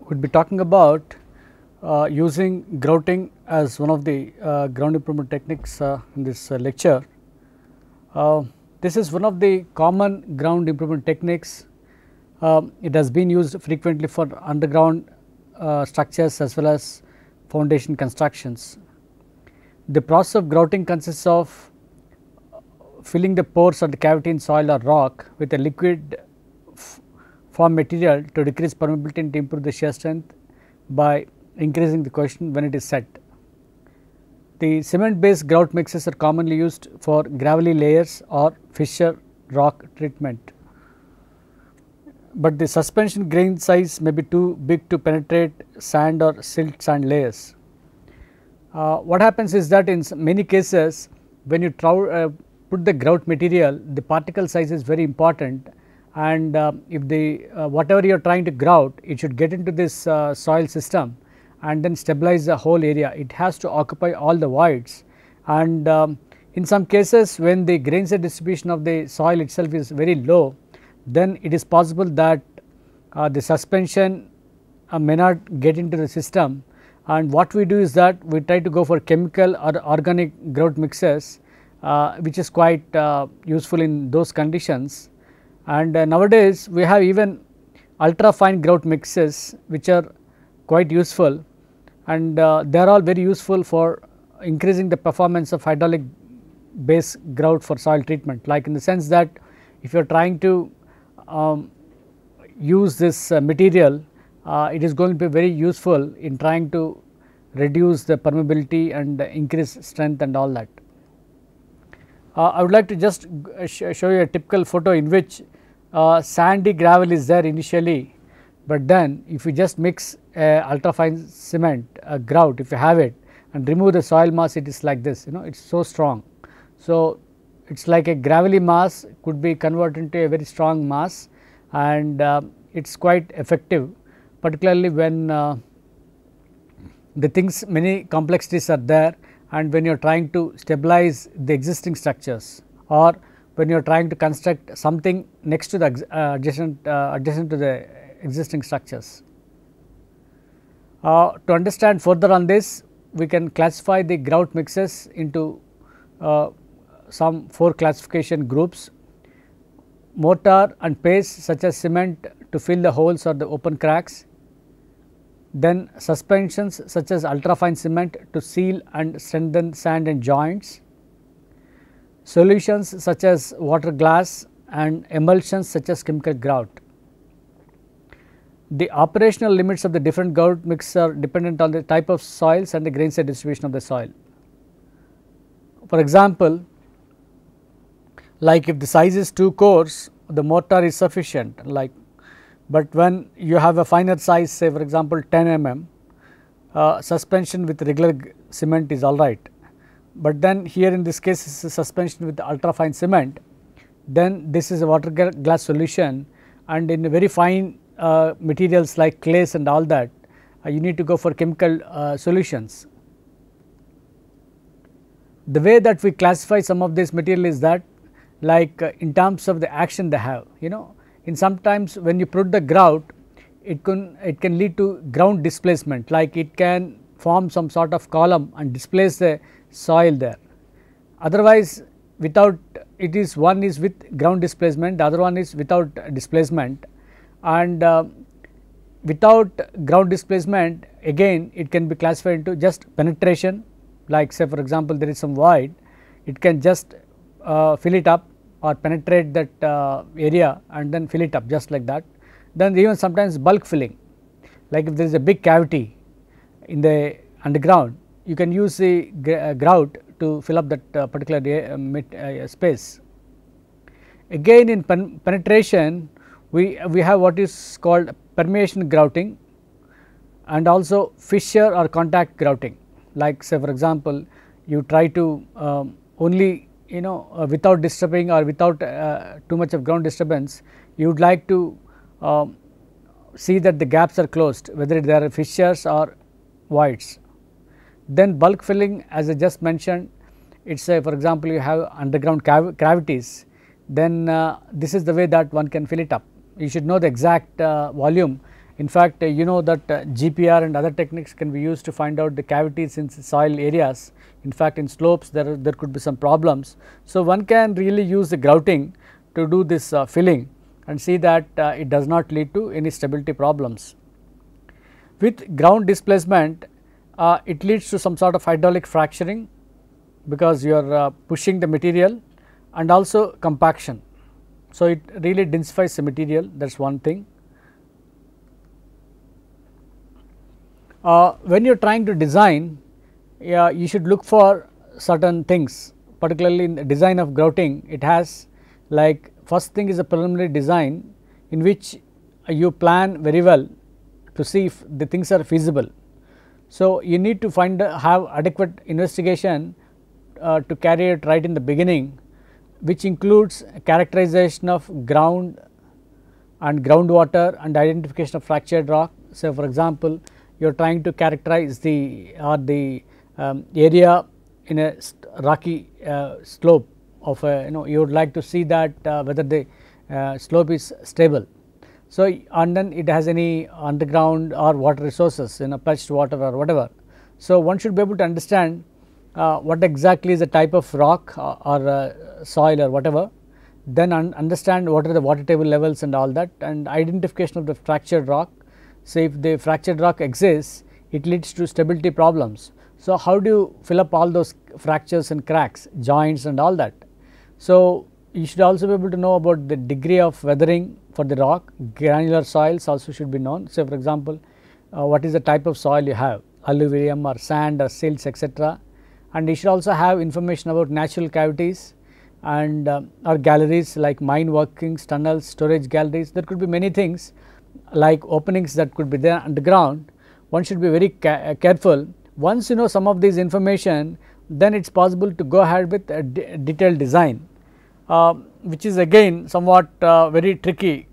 would be talking about using grouting as one of the ground improvement techniques in this lecture. This is one of the common ground improvement techniques. It has been used frequently for underground structures as well as foundation constructions. The process of grouting consists of filling the pores or the cavity in soil or rock with a liquid form material to decrease permeability and to improve the shear strength by increasing the coefficient when it is set. The cement based grout mixes are commonly used for gravelly layers or fissure rock treatment, but the suspension grain size may be too big to penetrate sand or silt sand layers. What happens is that in many cases when you put the grout material, the particle size is very important, and if the whatever you are trying to grout, it should get into this soil system and then stabilize the whole area. It has to occupy all the voids, and in some cases when the grain size distribution of the soil itself is very low, then it is possible that the suspension may not get into the system, and what we do is that we try to go for chemical or organic grout mixes, which is quite useful in those conditions. And nowadays we have even ultra fine grout mixes which are quite useful, and they are all very useful for increasing the performance of hydraulic based grout for soil treatment, like in the sense that if you are trying to use this material, it is going to be very useful in trying to reduce the permeability and increase strength and all that. I would like to just show you a typical photo in which sandy gravel is there initially, but then if you just mix ultra fine cement grout, if you have it, and remove the soil mass, it is like this, it is so strong. So, it is like a gravelly mass could be converted into a very strong mass, and it is quite effective, particularly when the things, many complexities are there, and when you are trying to stabilize the existing structures, or when you are trying to construct something next to the adjacent to the existing structures. To understand further on this, we can classify the grout mixes into some 4 classification groups: mortar and paste such as cement to fill the holes or the open cracks, then suspensions such as ultrafine cement to seal and strengthen sand and joints, solutions such as water glass, and emulsions such as chemical grout. The operational limits of the different grout mix are dependent on the type of soils and the grain size distribution of the soil. For example, like if the size is too coarse, the mortar is sufficient, but when you have a finer size, say for example 10 mm, suspension with regular cement is alright, but then here in this case is a suspension with ultra fine cement, then this is a water glass solution, and in very fine materials like clays and all that, you need to go for chemical solutions. The way that we classify some of this material is that, like in terms of the action they have, in sometimes when you put the grout, it can lead to ground displacement, like it can form some sort of column and displace the soil there. Otherwise, without it is, one is with ground displacement, the other one is without displacement, and without ground displacement, again it can be classified into just penetration, like say for example there is some void, it can just fill it up or penetrate that area and then fill it up just like that. Then even sometimes bulk filling, like if there is a big cavity in the underground, you can use the grout to fill up that particular space. Again in penetration, we have what is called permeation grouting and also fissure or contact grouting, like say for example you try to only without disturbing or without too much of ground disturbance, you would like to see that the gaps are closed, whether there are fissures or voids. Then bulk filling, as I just mentioned, it is for example you have underground cavities, then this is the way that one can fill it up. You should know the exact volume In fact, you know that GPR and other techniques can be used to find out the cavities in soil areas. In fact, in slopes there could be some problems. So, one can really use the grouting to do this filling and see that it does not lead to any stability problems. With ground displacement, it leads to some sort of hydraulic fracturing, because you are pushing the material, and also compaction. So, it really densifies the material, that is one thing. When you are trying to design, you should look for certain things, particularly in the design of grouting. It has, like, first thing is a preliminary design in which you plan very well to see if the things are feasible. So, you need to have adequate investigation to carry it right in the beginning, which includes characterization of ground and groundwater and identification of fractured rock. So, for example, you are trying to characterize the area in a rocky slope of a, you would like to see that whether the slope is stable. So, and then it has any underground or water resources, perched water or whatever. So, one should be able to understand what exactly is the type of rock or soil or whatever, then understand what are the water table levels and all that, and identification of the fractured rock. So, if the fractured rock exists, it leads to stability problems. So, how do you fill up all those fractures and cracks, joints and all that? So, you should also be able to know about the degree of weathering for the rock. Granular soils also should be known. So, for example, what is the type of soil you have, alluvium or sand or silts, etc. And you should also have information about natural cavities and or galleries like mine workings, tunnels, storage galleries. There could be many things like openings that could be there underground. One should be very careful. Once you know some of these information, then it is possible to go ahead with a detailed design, which is again somewhat very tricky,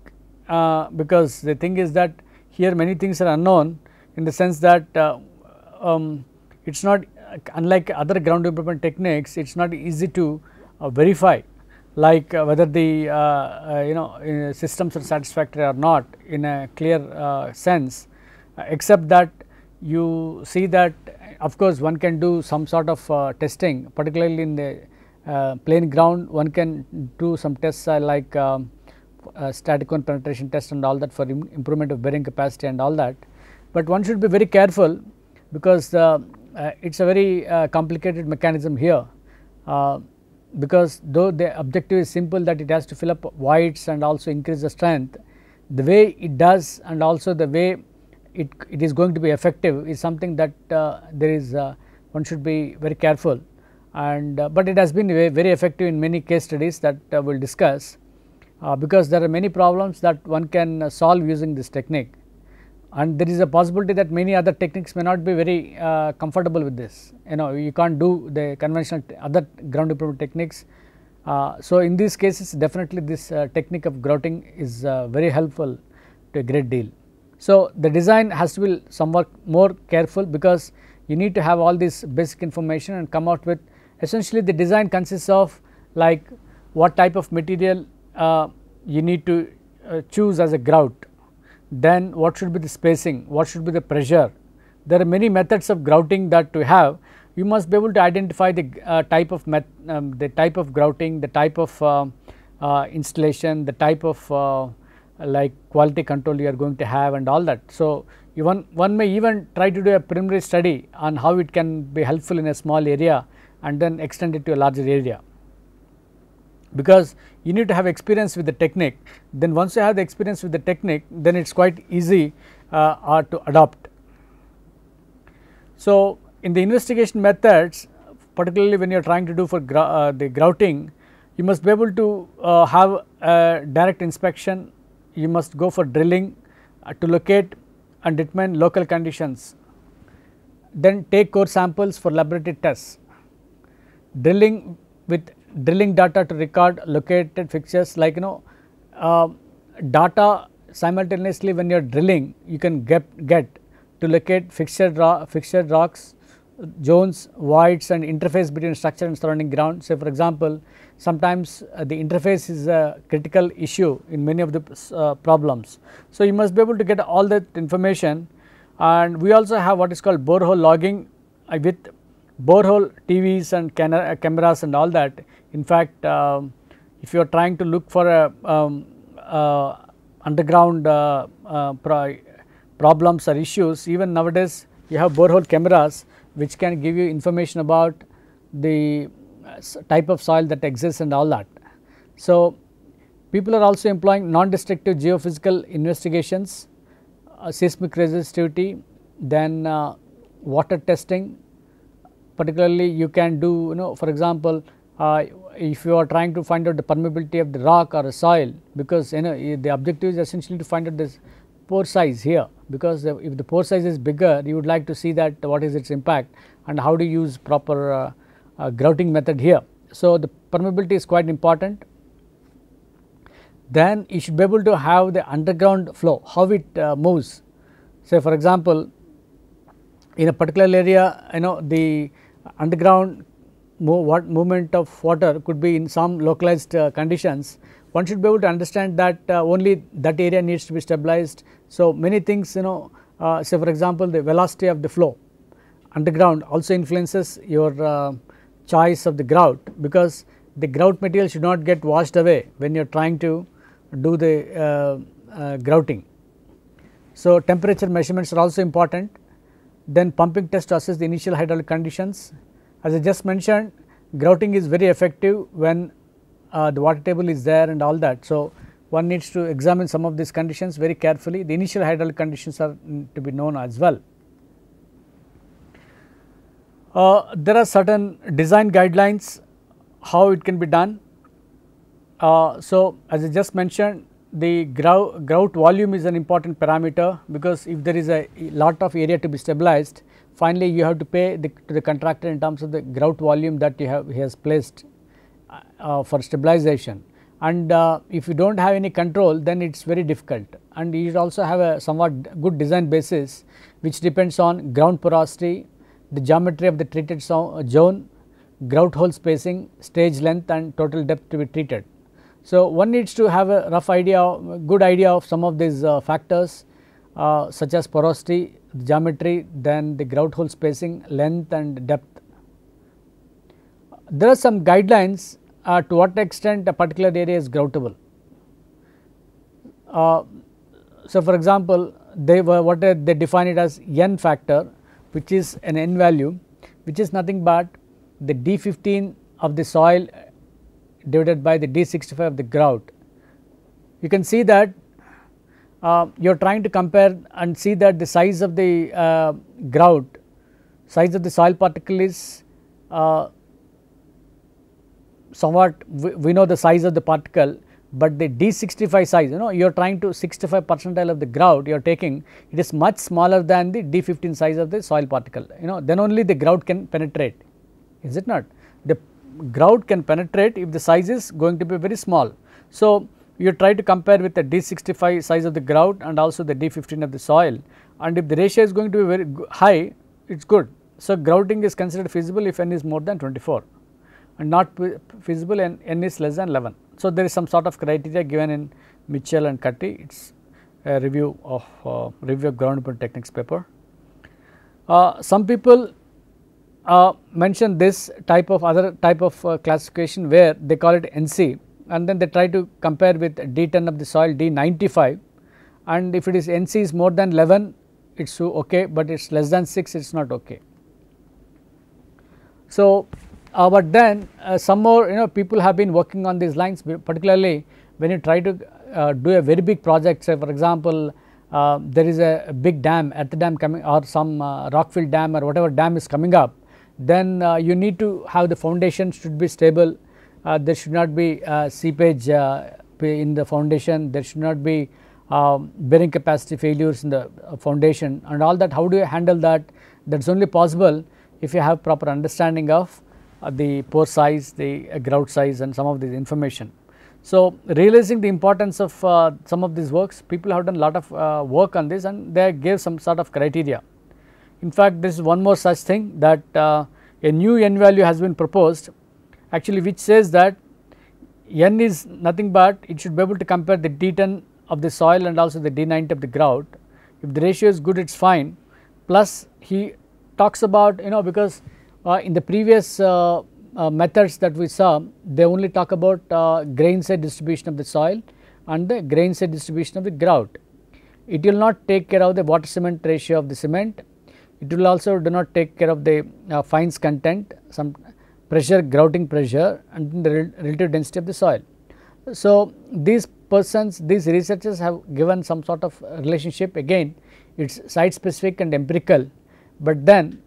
because the thing is that here many things are unknown, in the sense that it is not, unlike other ground improvement techniques, it is not easy to verify, like whether the systems are satisfactory or not in a clear sense, except that you see that of course one can do some sort of testing, particularly in the plain ground. One can do some tests like static cone penetration test and all that for improvement of bearing capacity and all that, but one should be very careful, because it is a very complicated mechanism here, because though the objective is simple, that it has to fill up voids and also increase the strength, the way it does and also the way it is going to be effective is something that there is one should be very careful, and but it has been very effective in many case studies that we will discuss, because there are many problems that one can solve using this technique, and there is a possibility that many other techniques may not be very comfortable with this. You can't do the conventional other ground improvement techniques. So, in these cases definitely this technique of grouting is very helpful to a great deal. So, the design has to be somewhat more careful, because you need to have all this basic information and come out with, essentially the design consists of like what type of material you need to choose as a grout, then what should be the spacing, what should be the pressure. There are many methods of grouting that we have. You must be able to identify the type of grouting, the type of installation, the type of like quality control you are going to have and all that. So, one may even try to do a preliminary study on how it can be helpful in a small area and then extend it to a larger area, because you need to have experience with the technique. Then once you have the experience with the technique, then it is quite easy to adopt. So, in the investigation methods, particularly when you are trying to do for the grouting, you must be able to have a direct inspection. You must go for drilling to locate and determine local conditions, then take core samples for laboratory tests, drilling with drilling data to record located fixtures, like data simultaneously when you are drilling you can get to locate fixtured rocks zones, voids and interface between structure and surrounding ground. Say for example, sometimes the interface is a critical issue in many of the problems. So, you must be able to get all that information, and we also have what is called borehole logging with borehole TVs and cameras and all that. In fact, if you are trying to look for a underground problems or issues, even nowadays you have borehole cameras which can give you information about the type of soil that exists and all that. So, people are also employing non-destructive geophysical investigations, seismic resistivity, then water testing. Particularly you can do, for example, if you are trying to find out the permeability of the rock or a soil, because the objective is essentially to find out this pore size here, because if the pore size is bigger, you would like to see that what is its impact and how to use proper grouting method here. So, the permeability is quite important. Then you should be able to have the underground flow, how it moves. Say for example, in a particular area, the underground movement of water could be in some localized conditions. One should be able to understand that only that area needs to be stabilized. So, many things say for example, the velocity of the flow underground also influences your choice of the grout, because the grout material should not get washed away when you are trying to do the grouting. So, temperature measurements are also important. Then pumping test to assess the initial hydraulic conditions. As I just mentioned, grouting is very effective when the water table is there and all that. So, one needs to examine some of these conditions very carefully. The initial hydraulic conditions are to be known as well. There are certain design guidelines how it can be done. So, as I just mentioned, the grout volume is an important parameter, because if there is a lot of area to be stabilized, finally you have to pay to the contractor in terms of the grout volume that he has placed for stabilization. And if you do not have any control, then it is very difficult, and you should also have a somewhat good design basis, which depends on ground porosity, the geometry of the treated zone, grout hole spacing, stage length and total depth to be treated. So, one needs to have a rough idea, good idea of some of these factors such as porosity, geometry, then the grout hole spacing, length and depth. There are some guidelines to what extent a particular area is groutable. So, for example, they define it as N factor, which is an N value, which is nothing but the D15 of the soil divided by the D65 of the grout. You can see that you are trying to compare and see that the size of the grout, size of the soil particle is somewhat, we know the size of the particle, but the D65 size, you are trying to 65 percentile of the grout you are taking, it is much smaller than the D15 size of the soil particle, then only the grout can penetrate, is it not? The grout can penetrate if the size is going to be very small. So, you try to compare with the D65 size of the grout and also the D15 of the soil, and if the ratio is going to be very high, it is good. So, grouting is considered feasible if N is more than 24 and not feasible and N is less than 11. So, there is some sort of criteria given in Mitchell and Cutty, it is a review of ground movement techniques paper. Some people mention this type of other type of classification where they call it NC, and then they try to compare with D10 of the soil, D95, and if it is NC is more than 11 it is okay, but it is less than 6 it is not okay. So, but then some more people have been working on these lines, particularly when you try to do a very big project. Say for example, there is a big dam, earth dam coming, or some rockfill dam or whatever dam is coming up, then you need to have the foundation should be stable, there should not be seepage in the foundation, there should not be bearing capacity failures in the foundation and all that. How do you handle that? That is only possible if you have proper understanding of the pore size, the grout size and some of this information. So, realizing the importance of some of these works, people have done a lot of work on this and they gave some sort of criteria. In fact, this is one more such thing, that a new n value has been proposed, actually, which says that n is nothing but it should be able to compare the D10 of the soil and also the D90 of the grout. If the ratio is good, it is fine. Plus he talks about, because in the previous methods that we saw, they only talk about grain size distribution of the soil and the grain size distribution of the grout. It will not take care of the water cement ratio of the cement. It will also do not take care of the fines content, some pressure, grouting pressure, and the relative density of the soil. So these persons, these researchers have given some sort of relationship. Again, it is site specific and empirical, but then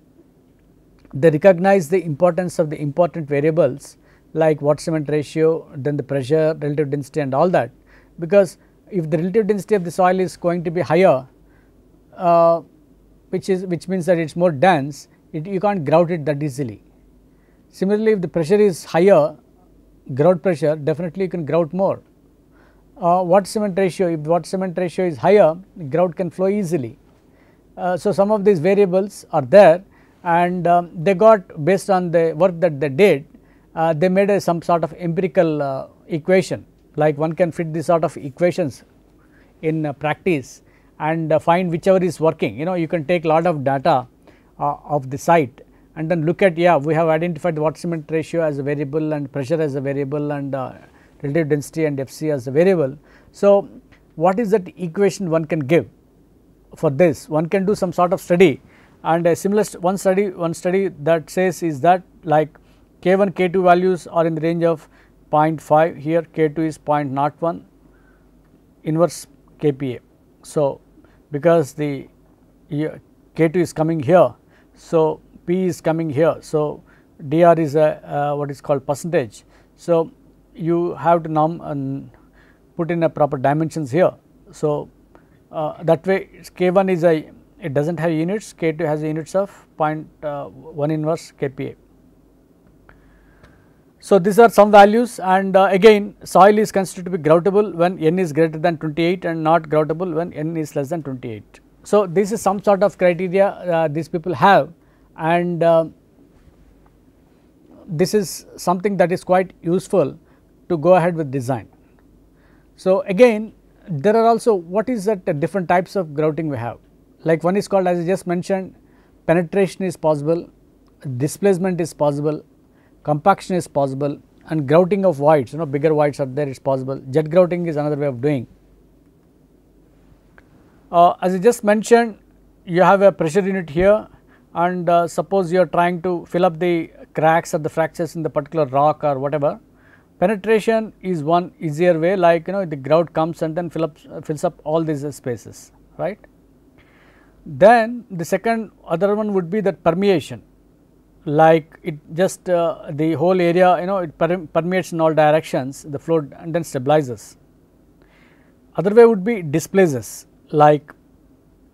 they recognize the importance of the important variables like water cement ratio, then the pressure, relative density and all that, because if the relative density of the soil is going to be higher, which means that it is more dense, you can't grout it that easily. Similarly, if the pressure is higher, grout pressure, definitely you can grout more. Water cement ratio, if the water cement ratio is higher, grout can flow easily. So some of these variables are there, and they got, based on the work that they did, they made some sort of empirical equation, like one can fit this sort of equations in practice and find whichever is working. You can take lot of data of the site and then look at, we have identified the water cement ratio as a variable and pressure as a variable and relative density and FC as a variable. So what is that equation one can give for this? One can do some sort of study, and a similar one study that says is that, like, K1 K2 values are in the range of 0.5, here K2 is 0.01 inverse KPA. So because the K2 is coming here, so P is coming here, so dr is a what is called percentage. So you have to put in a proper dimensions here. So that way K1 is it does not have units, K2 has units of 0.1 inverse KPA. So these are some values, and again soil is considered to be groutable when n is greater than 28 and not groutable when n is less than 28. So this is some sort of criteria these people have, and this is something that is quite useful to go ahead with design. So again, there are also, what is that different types of grouting we have, like one is called, as I just mentioned, penetration is possible, displacement is possible, compaction is possible, and grouting of voids, bigger voids are there, is possible. Jet grouting is another way of doing. As I just mentioned, you have a pressure unit here, and suppose you are trying to fill up the cracks or the fractures in the particular rock or whatever. Penetration is one easier way, like the grout comes and then fills up all these spaces, right. Then the other one would be that permeation, like it just the whole area, it permeates in all directions, the flow, and then stabilizes. Other way would be displaces, like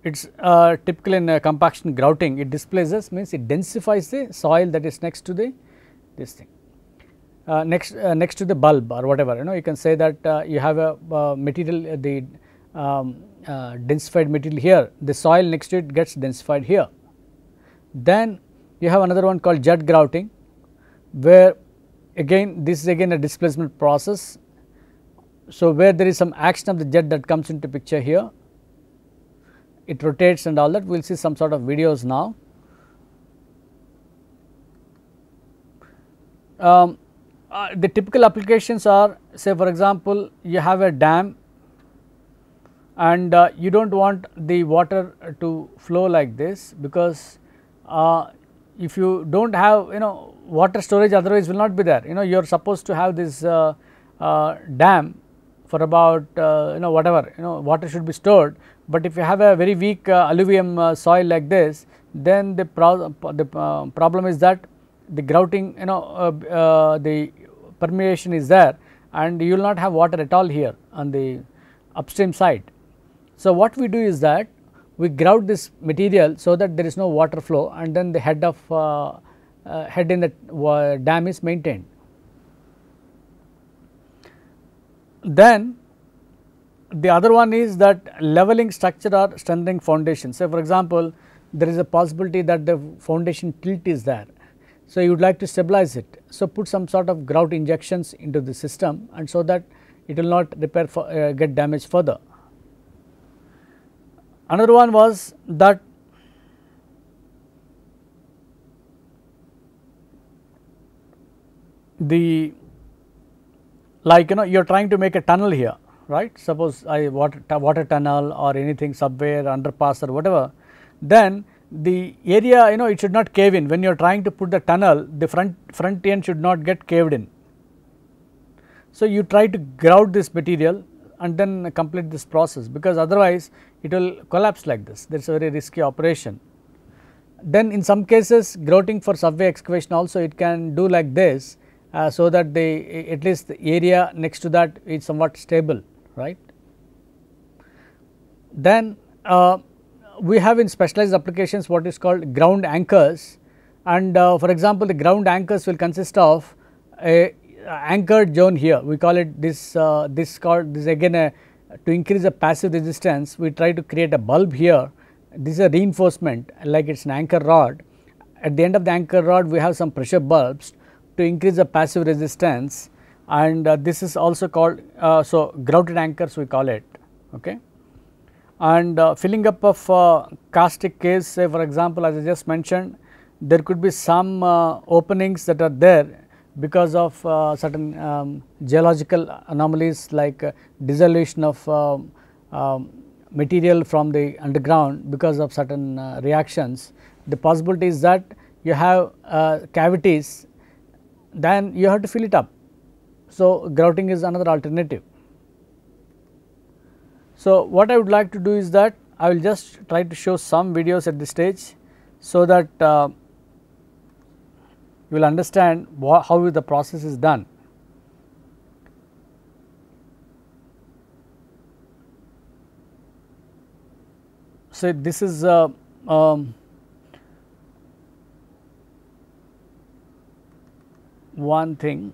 it is typical in compaction grouting, it displaces means it densifies the soil that is next to the this thing, next to the bulb or whatever, you can say that you have a material, the densified material here, the soil next to it gets densified here. Then you have another one called jet grouting, where again this is again a displacement process. So where there is some action of the jet that comes into picture here, it rotates and all that, we will see some sort of videos now. The typical applications are, say for example, you have a dam and you do not want the water to flow like this, because if you do not have water storage, otherwise will not be there, you are supposed to have this dam for about whatever, water should be stored, but if you have a very weak alluvium soil like this, then the problem is that the grouting, the permeation is there and you will not have water at all here on the upstream side. So what we do is that we grout this material so that there is no water flow, and then the head in the dam is maintained. Then the other one is that leveling structure or strengthening foundation. So for example, there is a possibility that the foundation tilt is there. So, you would like to stabilize it. So, put some sort of grout injections into the system, and so that it will not repair get damaged further. Another one was that the you are trying to make a tunnel here, right. Suppose water tunnel or anything, subway or underpass or whatever, then the area it should not cave in. When you are trying to put the tunnel, the front end should not get caved in. So, you try to grout this material and then complete this process, because otherwise it will collapse like this. That is a very risky operation. Then in some cases, grouting for subway excavation also it can do like this, so that at least the area next to that is somewhat stable, right. Then we have in specialized applications what is called ground anchors, and for example, the ground anchors will consist of a anchored zone here. We call it this again to increase the passive resistance. We try to create a bulb here. This is a reinforcement, like it is an anchor rod. At the end of the anchor rod, we have some pressure bulbs to increase the passive resistance, and this is also called so grouted anchors we call it. Okay. And filling up of caustic case, say for example, as I just mentioned, there could be some openings that are there because of certain geological anomalies, like dissolution of material from the underground because of certain reactions. The possibility is that you have cavities, then you have to fill it up. So, grouting is another alternative. So, what I would like to do is that I will just try to show some videos at this stage, so that you will understand how the process is done. So, this is one thing.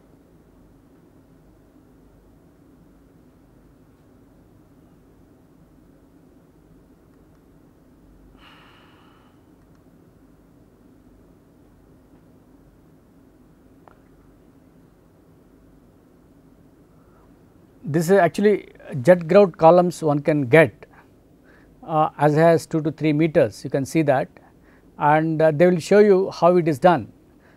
This is actually jet grout columns one can get as high as 2 to 3 meters, you can see that, and they will show you how it is done.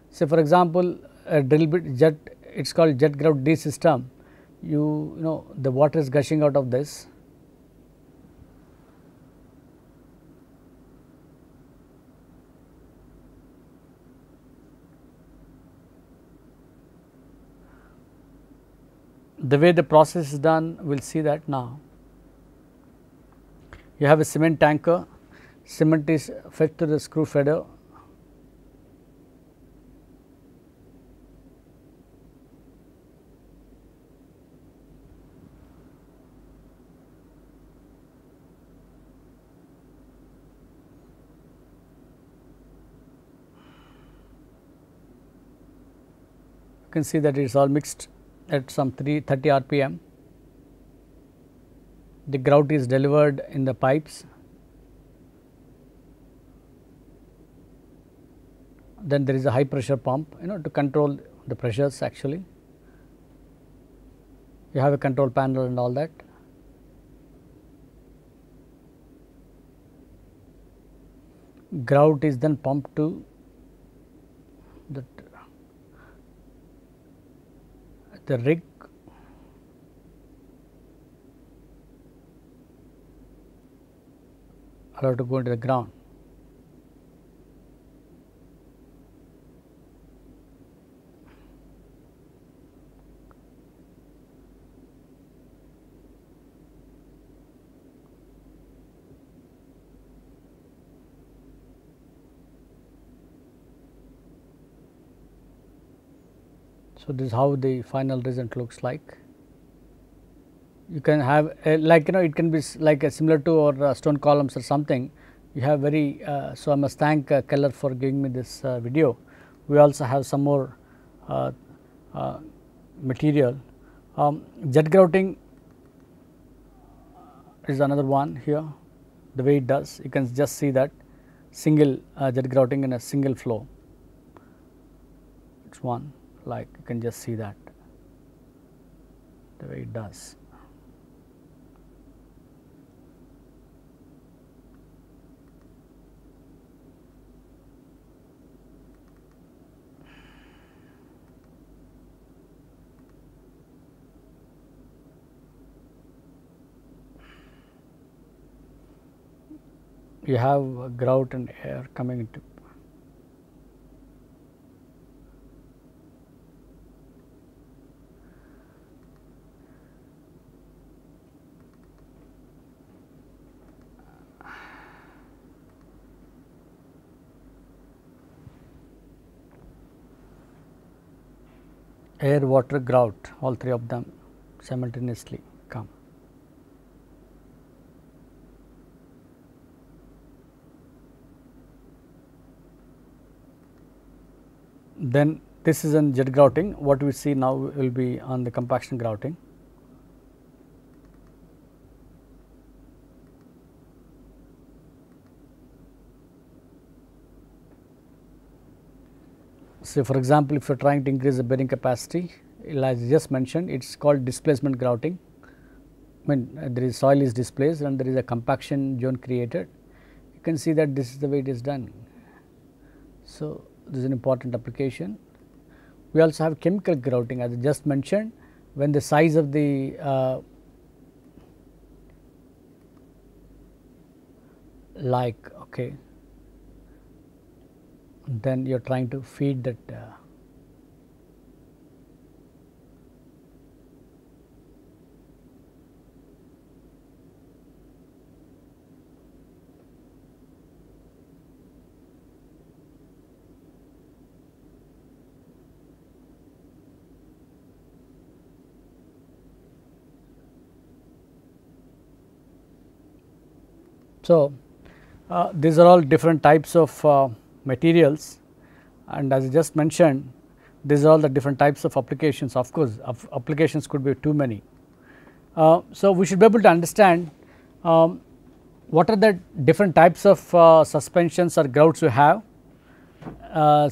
So, for example, a drill bit jet, it is called jet grout D system. You know the water is gushing out of this. The way the process is done, we will see that now. You have a cement tanker, cement is fed to the screw feeder. You can see that it is all mixed at some 330 rpm. The grout is delivered in the pipes, then there is a high pressure pump to control the pressures. Actually, you have a control panel and all that. Grout is then pumped to the rig. Allowed to go into the ground. So, this is how the final result looks like. You can have it can be like a similar to or stone columns or something. You have very so I must thank Keller for giving me this video. We also have some more material. Jet grouting is another one here. The way it does, you can just see that single jet grouting in a single flow. It is one, like you can just see that the way it does. You have grout and air coming into. Air, water, grout, all three of them simultaneously come. Then this is in jet grouting. What we see now will be on the compaction grouting. So, for example, if you are trying to increase the bearing capacity, as I just mentioned, it is called displacement grouting. I mean, there is soil is displaced and there is a compaction zone created. You can see that this is the way it is done. So, this is an important application. We also have chemical grouting, as I just mentioned, when the size of the okay, then you are trying to feed that so, these are all different types of materials, and as I just mentioned, these are all the different types of applications. Of course, applications could be too many. So, we should be able to understand what are the different types of suspensions or grouts you have.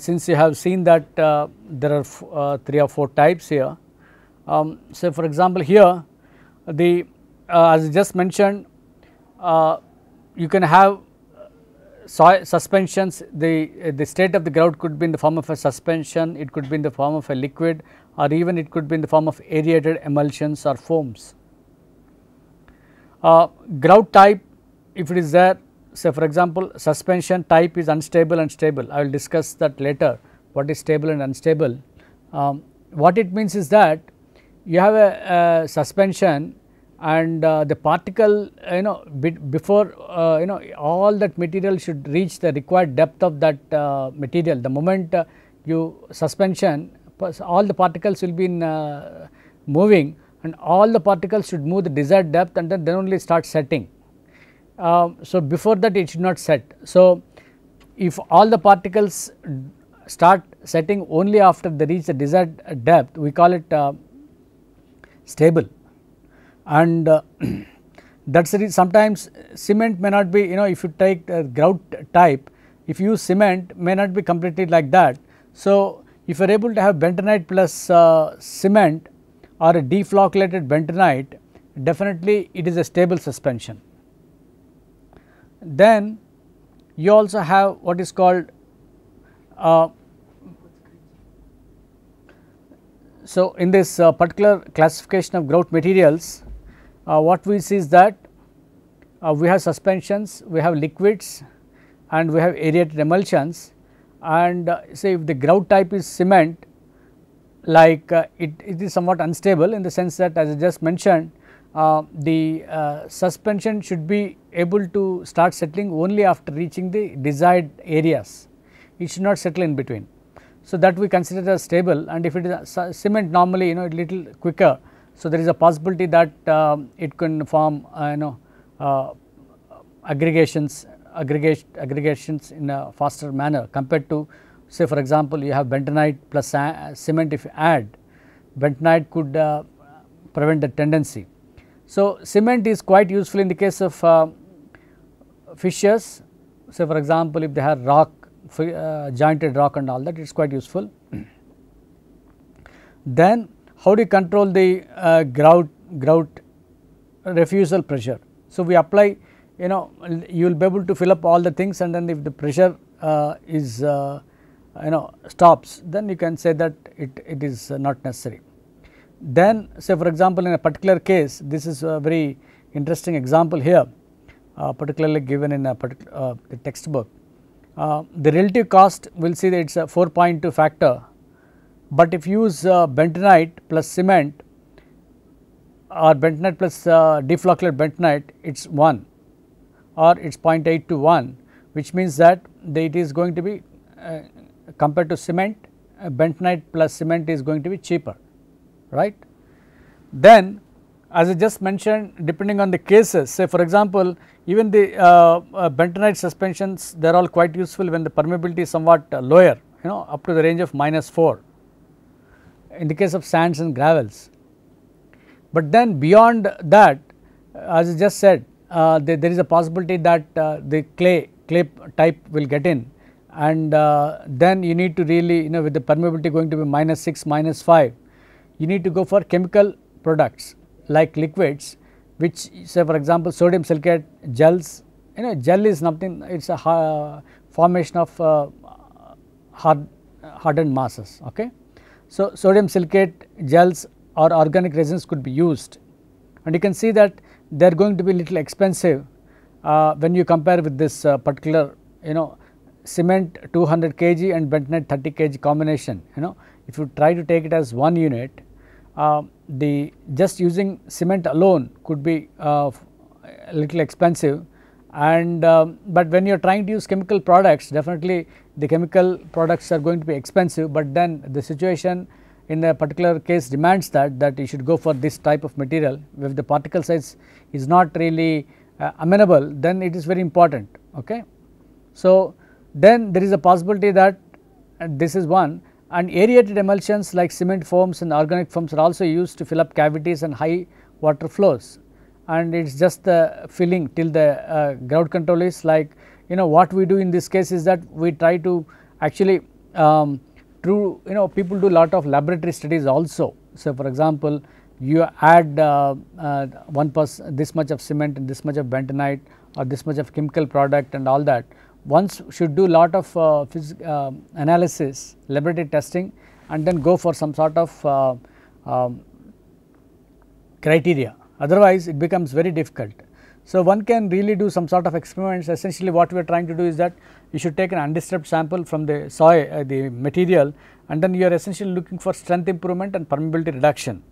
Since you have seen that there are 3 or 4 types here. So, for example, here the as I just mentioned, you can have suspensions. The state of the grout could be in the form of a suspension, it could be in the form of a liquid, or even it could be in the form of aerated emulsions or foams. Grout type, if it is there, say for example, suspension type is unstable and stable. I will discuss that later, what is stable and unstable. What it means is that you have a suspension and the particle before all that material should reach the required depth of that material. The moment you suspension, all the particles will be in moving, and all the particles should move the desired depth and then only start setting. So, before that it should not set. So, if all the particles start setting only after they reach the desired depth, we call it stable. And that is the reason sometimes cement may not be, if you take the grout type, if you use cement may not be completely like that. So, if you are able to have bentonite plus cement or a deflocculated bentonite, definitely it is a stable suspension. Then you also have what is called so in this particular classification of grout materials, what we see is that we have suspensions, we have liquids, and we have aerated emulsions. And say if the grout type is cement, like it is somewhat unstable in the sense that, as I just mentioned, the suspension should be able to start settling only after reaching the desired areas. It should not settle in between. So, that we consider as stable, and if it is cement, normally a little quicker. So, there is a possibility that it can form aggregations in a faster manner compared to, say for example, you have bentonite plus cement. If you add bentonite, could prevent the tendency. So, cement is quite useful in the case of fissures, say for example, if they have rock, jointed rock and all that, it is quite useful. Then how do you control the grout refusal pressure? So, we apply, you know, you will be able to fill up all the things, and then if the pressure is stops, then you can say that it is not necessary. Then say for example, in a particular case, this is a very interesting example here, particularly given in a particular textbook. The relative cost, we will see that it is a 4.2 factor, but if you use bentonite plus cement or bentonite plus defloculated bentonite, it is 1 or it is 0.8 to 1, which means that it is going to be compared to cement, bentonite plus cement is going to be cheaper, right. Then as I just mentioned, depending on the cases, say for example, even the bentonite suspensions, they are all quite useful when the permeability is somewhat lower, you know, up to the range of -4 in the case of sands and gravels. But then beyond that, as I just said, there is a possibility that the clay type will get in, and then you need to really, you know, with the permeability going to be -6, -5, you need to go for chemical products like liquids, which say for example, sodium silicate gels. You know, gel is nothing, it is a formation of hardened masses. Okay. So, sodium silicate gels or organic resins could be used, and you can see that they are going to be little expensive when you compare with this particular, you know, cement 200 kg and bentonite 30 kg combination. You know, if you try to take it as one unit, the just using cement alone could be a little expensive, and but when you are trying to use chemical products, definitely the chemical products are going to be expensive, but then the situation in a particular case demands that you should go for this type of material. If the particle size is not really amenable, then it is very important. Okay. So, then there is a possibility that this is one, and aerated emulsions like cement foams and organic foams are also used to fill up cavities and high water flows, and it is just the filling till the grout control is like, you know, what we do in this case is that we try to actually you know, people do lot of laboratory studies also. So, for example, you add this much of cement and this much of bentonite or this much of chemical product and all that. Once should do lot of analysis, laboratory testing, and then go for some sort of criteria, otherwise it becomes very difficult. So, one can really do some sort of experiments. Essentially what we are trying to do is that you should take an undisturbed sample from the soil, the material, and then you are essentially looking for strength improvement and permeability reduction.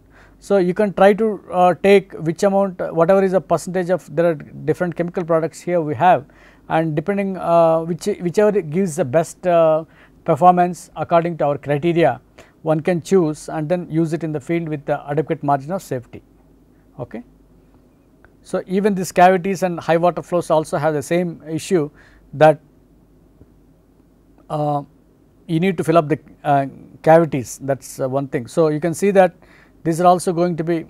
So, you can try to take which amount, whatever is a percentage of, there are different chemical products here we have, and depending whichever gives the best performance according to our criteria, one can choose and then use it in the field with the adequate margin of safety. Okay. So, even these cavities and high water flows also have the same issue, that you need to fill up the cavities, that is one thing. So, you can see that these are also going to be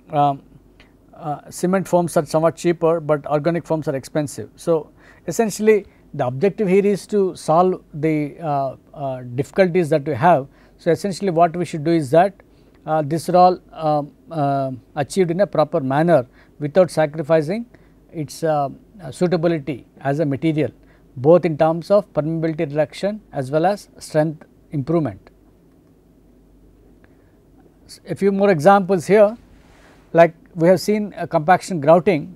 cement foams are somewhat cheaper, but organic foams are expensive. So, essentially the objective here is to solve the difficulties that we have. So, essentially what we should do is that these are all achieved in a proper manner without sacrificing its suitability as a material, both in terms of permeability reduction as well as strength improvement. A few more examples here, like we have seen compaction grouting.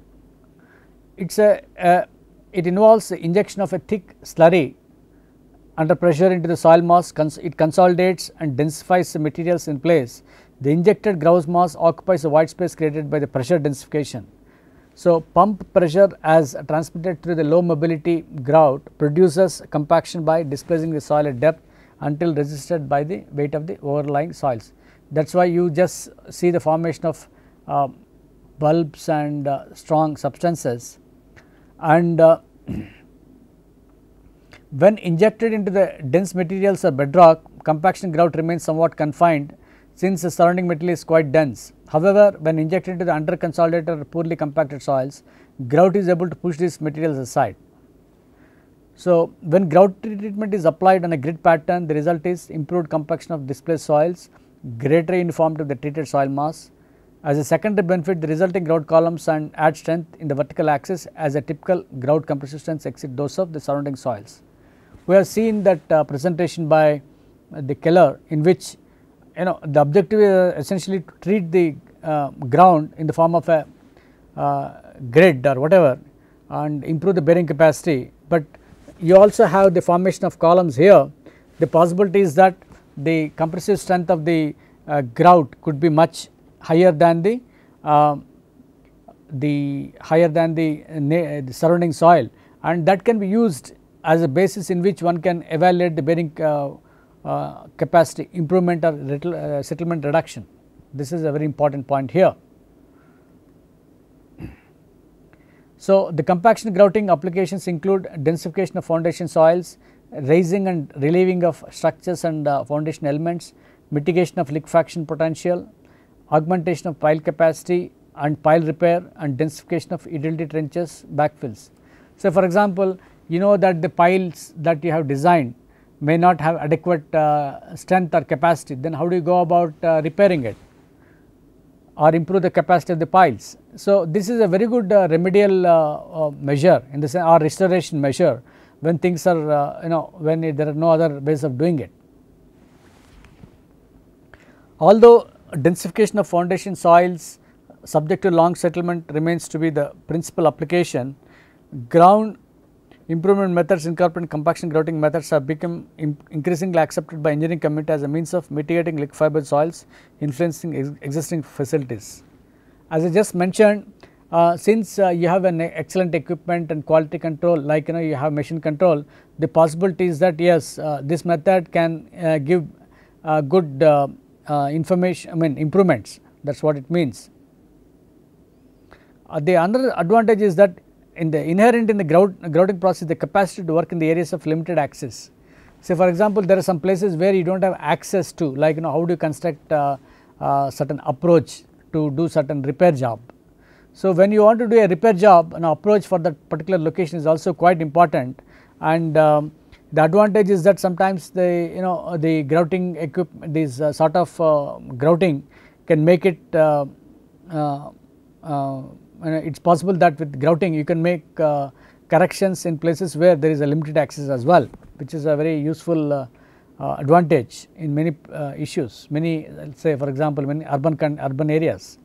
It involves the injection of a thick slurry under pressure into the soil mass. It consolidates and densifies the materials in place. The injected grout mass occupies the white space created by the pressure densification. So, pump pressure as transmitted through the low mobility grout produces compaction by displacing the soil at depth until resisted by the weight of the overlying soils. That is why you just see the formation of bulbs and strong substances, and when injected into the dense materials or bedrock, compaction grout remains somewhat confined since the surrounding material is quite dense. However, when injected into the under consolidated or poorly compacted soils, grout is able to push these materials aside. So, when grout treatment is applied on a grid pattern, the result is improved compaction of displaced soils, greater uniformity of the treated soil mass. As a secondary benefit, the resulting grout columns and add strength in the vertical axis as a typical grout compressive strengths exceed those of the surrounding soils. We have seen that presentation by the Keller, in which the objective is essentially to treat the ground in the form of a grid or whatever and improve the bearing capacity, but you also have the formation of columns here. The possibility is that the compressive strength of the grout could be much higher than the surrounding soil, and that can be used as a basis in which one can evaluate the bearing capacity improvement or settlement reduction. This is a very important point here. So, the compaction grouting applications include densification of foundation soils, raising and relieving of structures and foundation elements, mitigation of liquefaction potential, augmentation of pile capacity and pile repair, and densification of utility trenches, backfills. So, for example, you know that the piles that you have designed may not have adequate strength or capacity, then how do you go about repairing it or improve the capacity of the piles? So, this is a very good remedial measure in the sense or restoration measure when things are when there are no other ways of doing it. Although densification of foundation soils subject to long settlement remains to be the principal application, ground improvement methods incorporating compaction grouting methods have become increasingly accepted by engineering community as a means of mitigating liquefiable soils influencing existing facilities. As I just mentioned, since you have an excellent equipment and quality control, like you have machine control, the possibility is that yes, this method can give good information, improvements, that is what it means. The another advantage is that inherent in the grouting process, the capacity to work in the areas of limited access. Say for example, there are some places where you do not have access to, like how do you construct certain approach to do certain repair job. So, when you want to do a repair job, an approach for that particular location is also quite important, and the advantage is that sometimes the grouting equipment, this sort of grouting can make it it is possible that with grouting you can make corrections in places where there is a limited access as well, which is a very useful advantage in many issues, many say for example many urban areas.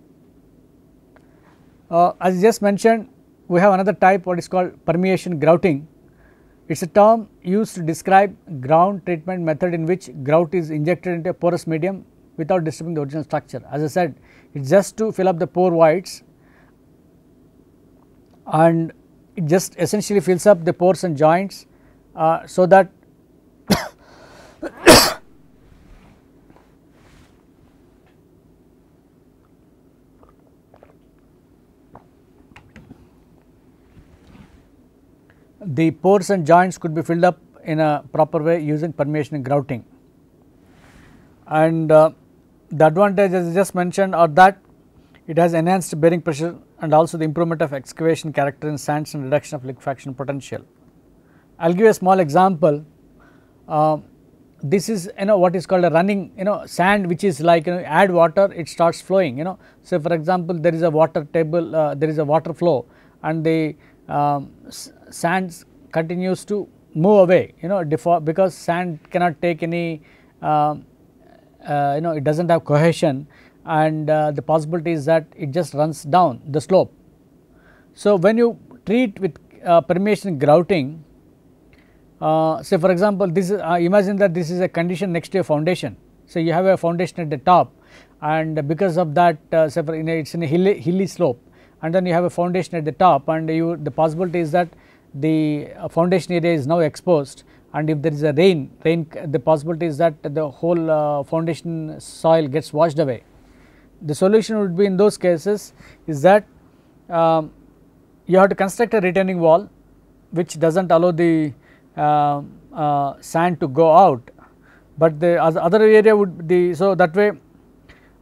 As I just mentioned, we have another type what is called permeation grouting. It is a term used to describe ground treatment method in which grout is injected into a porous medium without disturbing the original structure. As I said, it is just to fill up the pore voids, and it just essentially fills up the pores and joints so that the pores and joints could be filled up in a proper way using permeation and grouting. And the advantage as I just mentioned are that it has enhanced bearing pressure and also the improvement of excavation character in sands and reduction of liquefaction potential. I will give a small example. This is what is called a running sand, which is like add water, it starts flowing. So, for example, there is a water table, there is a water flow, and the sand continues to move away because sand cannot take any it does not have cohesion, and the possibility is that it just runs down the slope. So, when you treat with permeation grouting, say for example, this is imagine that this is a condition next to a foundation. So, you have a foundation at the top, and because of that say for it is in a hilly slope, and then you have a foundation at the top, and the possibility is that the foundation area is now exposed, and if there is a rain the possibility is that the whole foundation soil gets washed away. The solution would be in those cases is that you have to construct a retaining wall which does not allow the sand to go out, but the other area would be, so that way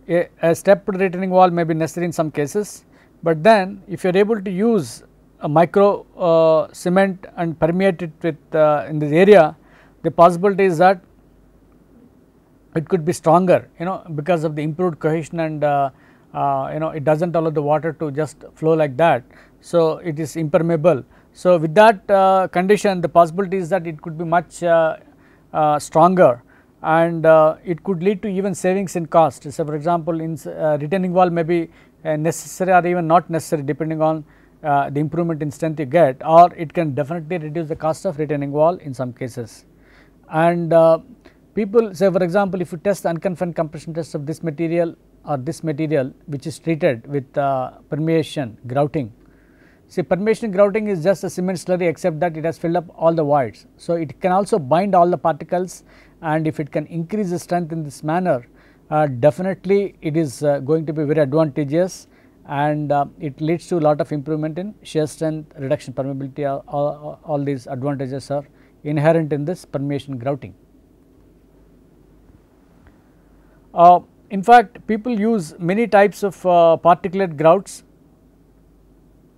a stepped retaining wall may be necessary in some cases, but then if you are able to use a micro cement and permeate it with in this area, the possibility is that it could be stronger, because of the improved cohesion, and it does not allow the water to just flow like that. So, it is impermeable. So, with that condition, the possibility is that it could be much stronger, and it could lead to even savings in cost. So, for example, in retaining wall may be necessary or even not necessary depending on the improvement in strength you get, or it can definitely reduce the cost of retaining wall in some cases. And people say, for example, if you test the unconfined compression test of this material or this material which is treated with permeation grouting. See, permeation grouting is just a cement slurry except that it has filled up all the voids. So, it can also bind all the particles, and if it can increase the strength in this manner, definitely it is going to be very advantageous, and it leads to a lot of improvement in shear strength, reduction permeability. All these advantages are inherent in this permeation grouting. In fact, people use many types of particulate grouts.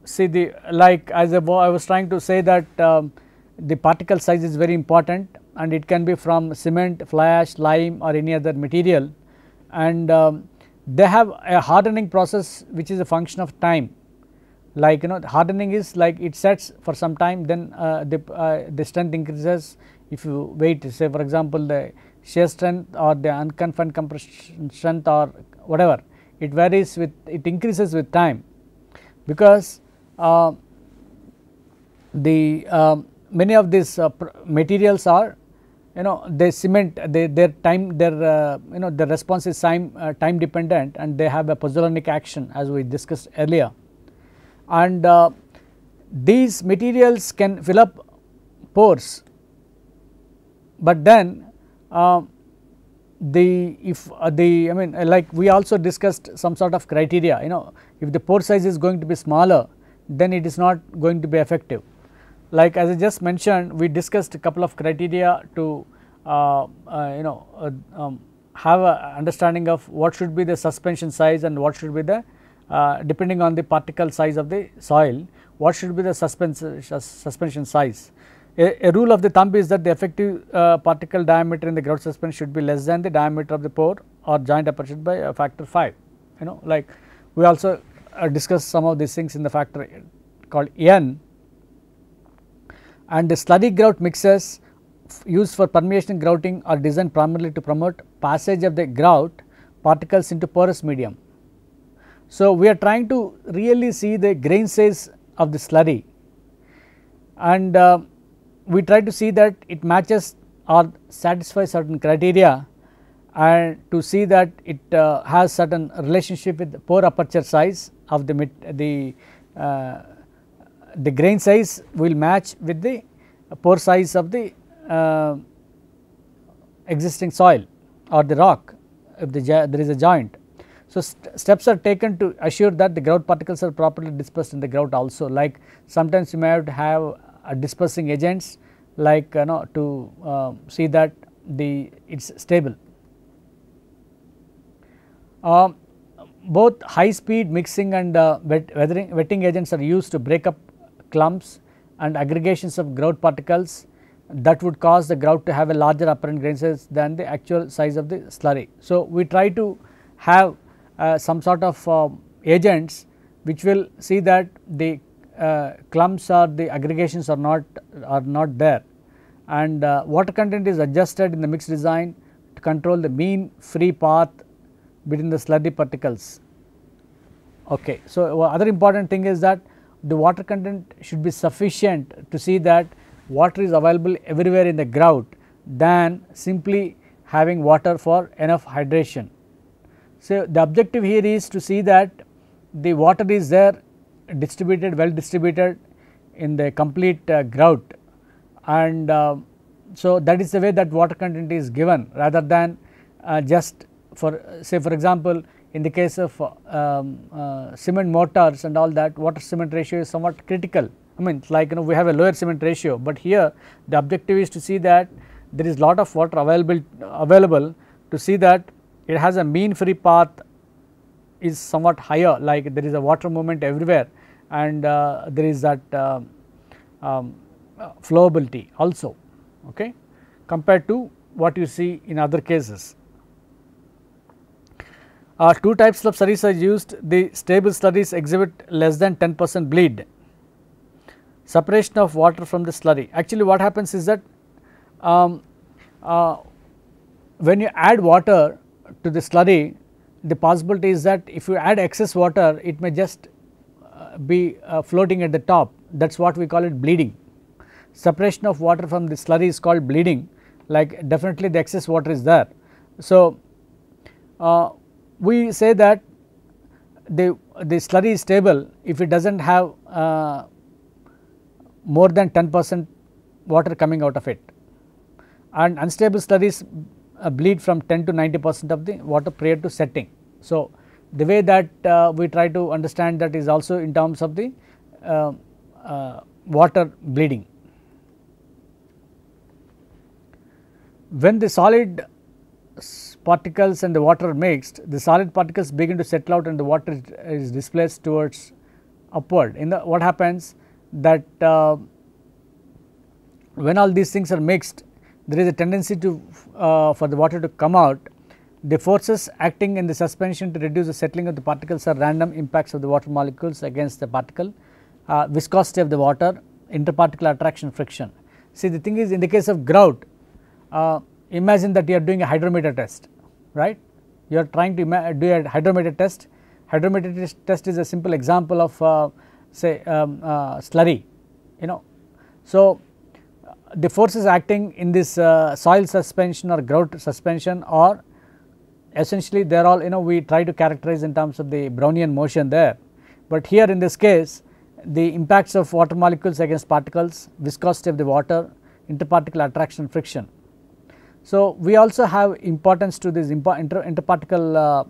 See, like as I was trying to say that the particle size is very important, and it can be from cement, fly ash, lime or any other material, and they have a hardening process which is a function of time. Like hardening is like it sets for some time, then the strength increases if you wait. Say for example, the shear strength or the unconfined compression strength or whatever, it varies with, it increases with time, because many of these materials are, they cement, their time, their response is time dependent, and they have a pozzolanic action as we discussed earlier, and these materials can fill up pores, but then like we also discussed some sort of criteria, if the pore size is going to be smaller, then it is not going to be effective. Like as I just mentioned, we discussed a couple of criteria to have a understanding of what should be the suspension size and what should be the depending on the particle size of the soil, what should be the suspension size. A rule of the thumb is that the effective particle diameter in the grout suspension should be less than the diameter of the pore or joint aperture by a factor 5. Like we also discussed some of these things in the factor called N. And the slurry grout mixers used for permeation grouting are designed primarily to promote passage of the grout particles into porous medium. So, we are trying to really see the grain size of the slurry, and we try to see that it matches or satisfies certain criteria, and to see that it has certain relationship with the pore aperture size of the grain size will match with the pore size of the existing soil or the rock if there is a joint. So, steps are taken to assure that the grout particles are properly dispersed in the grout also, like sometimes you may have to have dispersing agents, like to see that it is stable. Both high speed mixing and wetting agents are used to break up clumps and aggregations of grout particles that would cause the grout to have a larger apparent grain size than the actual size of the slurry. So, we try to have some sort of agents which will see that the clumps or the aggregations are not there, and water content is adjusted in the mix design to control the mean free path between the slurry particles. Okay. So, other important thing is that the water content should be sufficient to see that water is available everywhere in the grout than simply having water for enough hydration. So, the objective here is to see that the water is there distributed, well distributed in the complete grout, and so that is the way that water content is given, rather than just for say for example, in the case of cement mortars and all that, water cement ratio is somewhat critical. I mean like we have a lower cement ratio, but here the objective is to see that there is lot of water available to see that it has a mean free path is somewhat higher, like there is a water movement everywhere, and there is that flowability also, okay, compared to what you see in other cases. Two types of slurries are used. The stable slurries exhibit less than 10% bleed. Separation of water from the slurry. Actually what happens is that when you add water to the slurry, the possibility is that if you add excess water, it may just be floating at the top. That is what we call it bleeding. Separation of water from the slurry is called bleeding, like definitely the excess water is there. So we say that the slurry is stable if it does not have more than 10% water coming out of it, and unstable slurries bleed from 10 to 90% of the water prior to setting. So the way that we try to understand that is also in terms of the water bleeding. When the solid particles and the water are mixed, the solid particles begin to settle out and the water is displaced towards upward. In the what happens that when all these things are mixed, there is a tendency to for the water to come out. The forces acting in the suspension to reduce the settling of the particles are random impacts of the water molecules against the particle, viscosity of the water, interparticle attraction, friction. See, the thing is, in the case of grout, imagine that you are doing a hydrometer test, right. You are trying to do a hydrometer test. Hydrometer test is a simple example of say slurry, you know. So the forces acting in this soil suspension or grout suspension are essentially they are all, you know, we try to characterize in terms of the Brownian motion there, but here in this case the impacts of water molecules against particles, viscosity of the water, interparticle attraction, friction. So we also have importance to this interparticle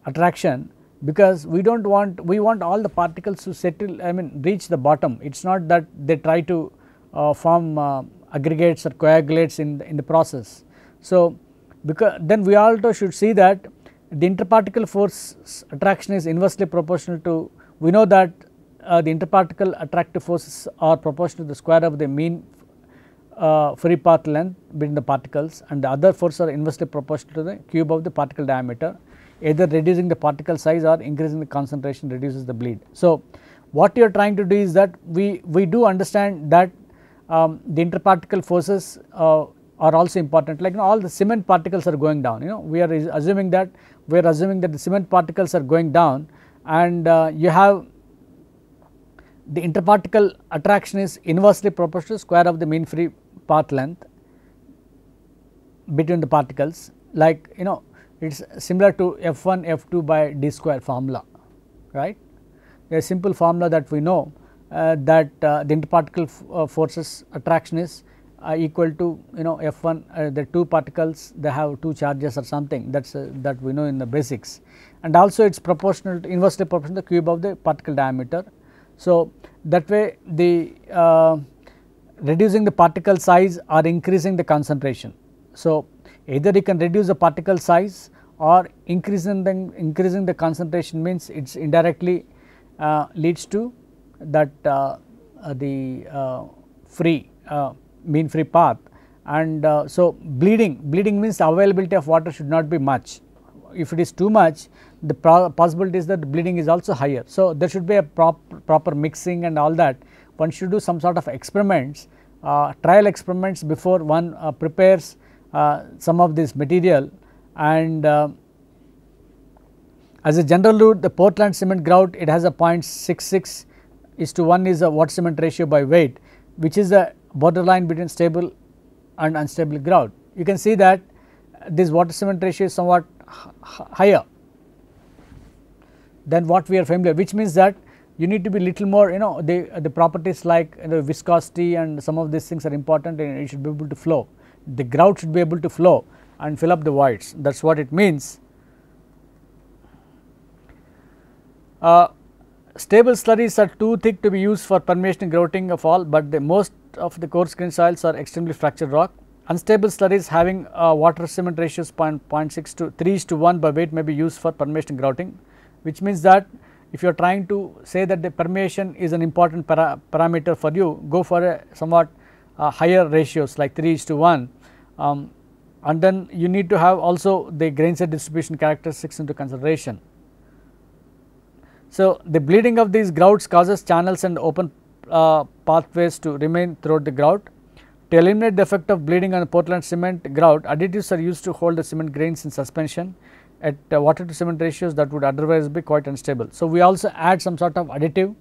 attraction, because we do not want, we want all the particles to settle, I mean reach the bottom. It is not that they try to form aggregates or coagulates in the process. So because then we also should see that the interparticle force attraction is inversely proportional to, we know that the interparticle attractive forces are proportional to the square of the mean free path length between the particles, and the other forces are inversely proportional to the cube of the particle diameter. Either reducing the particle size or increasing the concentration reduces the bleed. So what you are trying to do is that we do understand that the interparticle forces are also important, like, you know, all the cement particles are going down, you know, we are assuming that the cement particles are going down, and you have the interparticle attraction is inversely proportional to square of the mean free path length between the particles, like, you know, it is similar to F1 F2 by d square formula, right. A simple formula that we know that the interparticle forces attraction is equal to, you know, F1 the two particles, they have two charges or something, that is that we know in the basics, and also it is proportional to, inversely proportional to the cube of the particle diameter. So that way the reducing the particle size or increasing the concentration. So either you can reduce the particle size or increasing the concentration, means it is indirectly leads to that the free mean free path, and so bleeding means the availability of water should not be much. If it is too much, the possibility is that the bleeding is also higher. So there should be a proper mixing and all that. One should do some sort of experiments, trial experiments before one prepares some of this material, and as a general rule, the Portland cement grout, it has a 0.66:1 is a water cement ratio by weight, which is a borderline between stable and unstable grout. You can see that this water cement ratio is somewhat higher than what we are familiar, which means that you need to be little more, you know, the properties like, you know, viscosity and some of these things are important, and it should be able to flow. The grout should be able to flow and fill up the voids, that is what it means. Stable slurries are too thick to be used for permeation and grouting of all, but the most of the coarse grained soils are extremely fractured rock. Unstable slurries having water cement ratios 0.6 to 3:1 by weight may be used for permeation and grouting, which means that if you are trying to say that the permeation is an important parameter for you, go for a somewhat higher ratios like 3:1, and then you need to have also the grain size distribution characteristics into consideration. So, the bleeding of these grouts causes channels and open pathways to remain throughout the grout. To eliminate the effect of bleeding on the Portland cement grout, additives are used to hold the cement grains in suspension at water to cement ratios that would otherwise be quite unstable. So, we also add some sort of additive,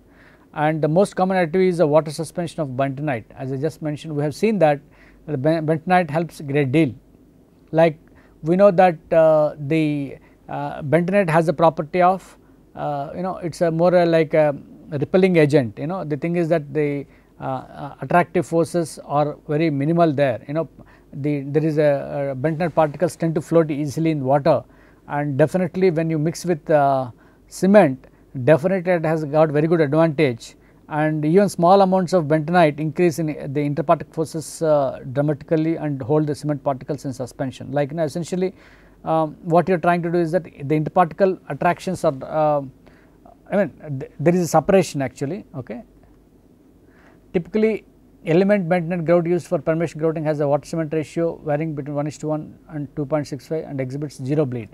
and the most common additive is the water suspension of bentonite. As I just mentioned, we have seen that the bentonite helps a great deal. Like we know that the bentonite has the property of it is a more like a repelling agent. The thing is that the attractive forces are very minimal there. There is a bentonite particles tend to float easily in water, and definitely when you mix with cement, definitely it has got very good advantage, and even small amounts of bentonite increase in the interparticle forces dramatically and hold the cement particles in suspension. Like essentially what you are trying to do is that the interparticle attractions are there is a separation actually. Okay. Typically element bentonite grout used for permeation grouting has a water cement ratio varying between 1:1 and 2.65 and exhibits 0 bleed.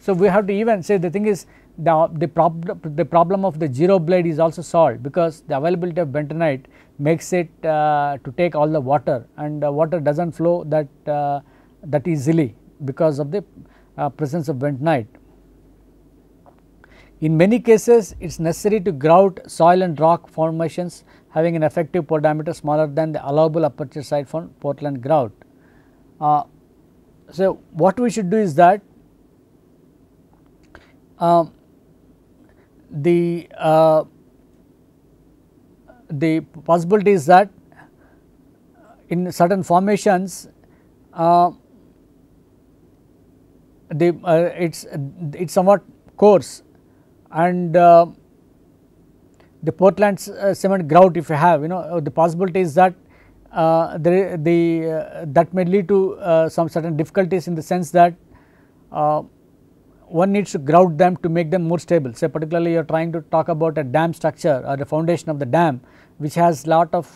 So, we have to even say the thing is the problem of the 0 bleed is also solved, because the availability of bentonite makes it to take all the water, and water does not flow that easily because of the presence of bentonite. In many cases it is necessary to grout soil and rock formations having an effective pore diameter smaller than the allowable aperture side for Portland grout. So, what we should do is that the possibility is that in certain formations it's somewhat coarse, and the Portland cement grout, if you have the possibility is that that may lead to some certain difficulties, in the sense that one needs to grout them to make them more stable. Say particularly you are trying to talk about a dam structure or the foundation of the dam, which has lot of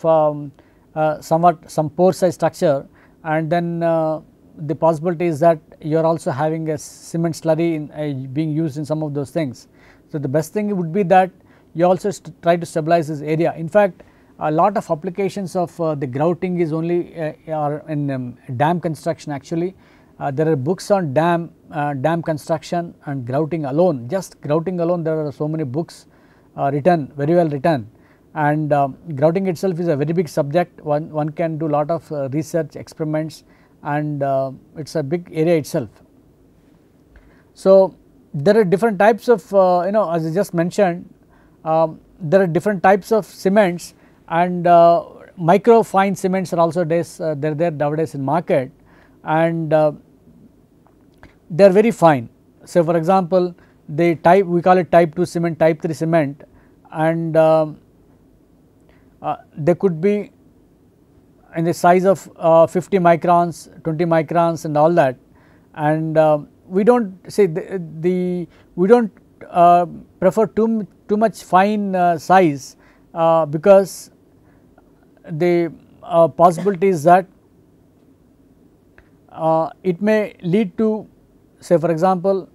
somewhat some pore size structure, and then the possibility is that you are also having a cement slurry being used in some of those things. So, the best thing would be that you also try to stabilize this area. In fact, a lot of applications of the grouting is only are in dam construction actually. There are books on dam construction and grouting alone. Just grouting alone, there are so many books written, very well written, and grouting itself is a very big subject. One can do lot of research experiments, and it is a big area itself. So, there are different types of as I just mentioned, there are different types of cements, and micro fine cements are also there nowadays in market, and they are very fine. So, for example, the type we call it type 2 cement, type 3 cement, and they could be in the size of 50 microns, 20 microns and all that, and we do not say we do not prefer too much fine size, because the possibility is that it may lead to, say for example,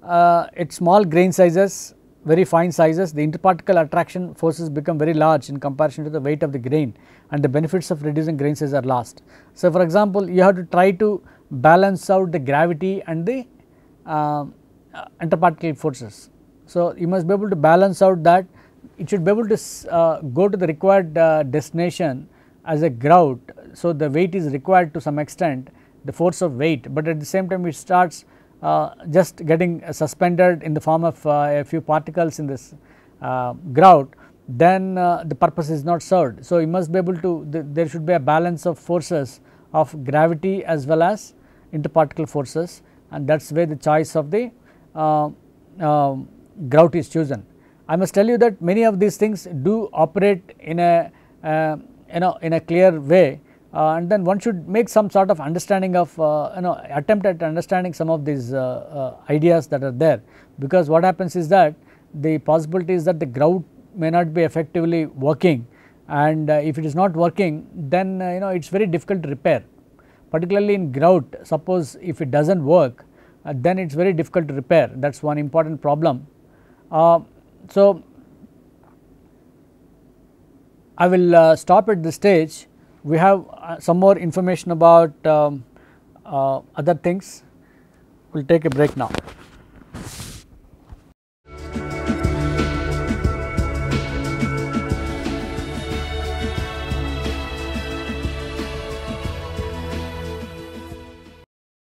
at small grain sizes, very fine sizes, the interparticle attraction forces become very large in comparison to the weight of the grain, and the benefits of reducing grain size are lost. So, for example, you have to try to balance out the gravity and the interparticle forces. So, you must be able to balance out that it should be able to go to the required destination as a grout. So, the weight is required to some extent, the force of weight, but at the same time it starts just getting suspended in the form of a few particles in this grout, then the purpose is not served. So, you must be able to there should be a balance of forces of gravity as well as interparticle forces, and that is where the choice of the grout is chosen. I must tell you that many of these things do operate in a in a clear way, and then one should make some sort of understanding of attempt at understanding some of these ideas that are there, because what happens is that the possibility is that the grout may not be effectively working, and if it is not working, then it is very difficult to repair, particularly in grout. Suppose if it does not work, then it is very difficult to repair, that is one important problem. So, I will stop at this stage. We have some more information about other things. We will take a break now.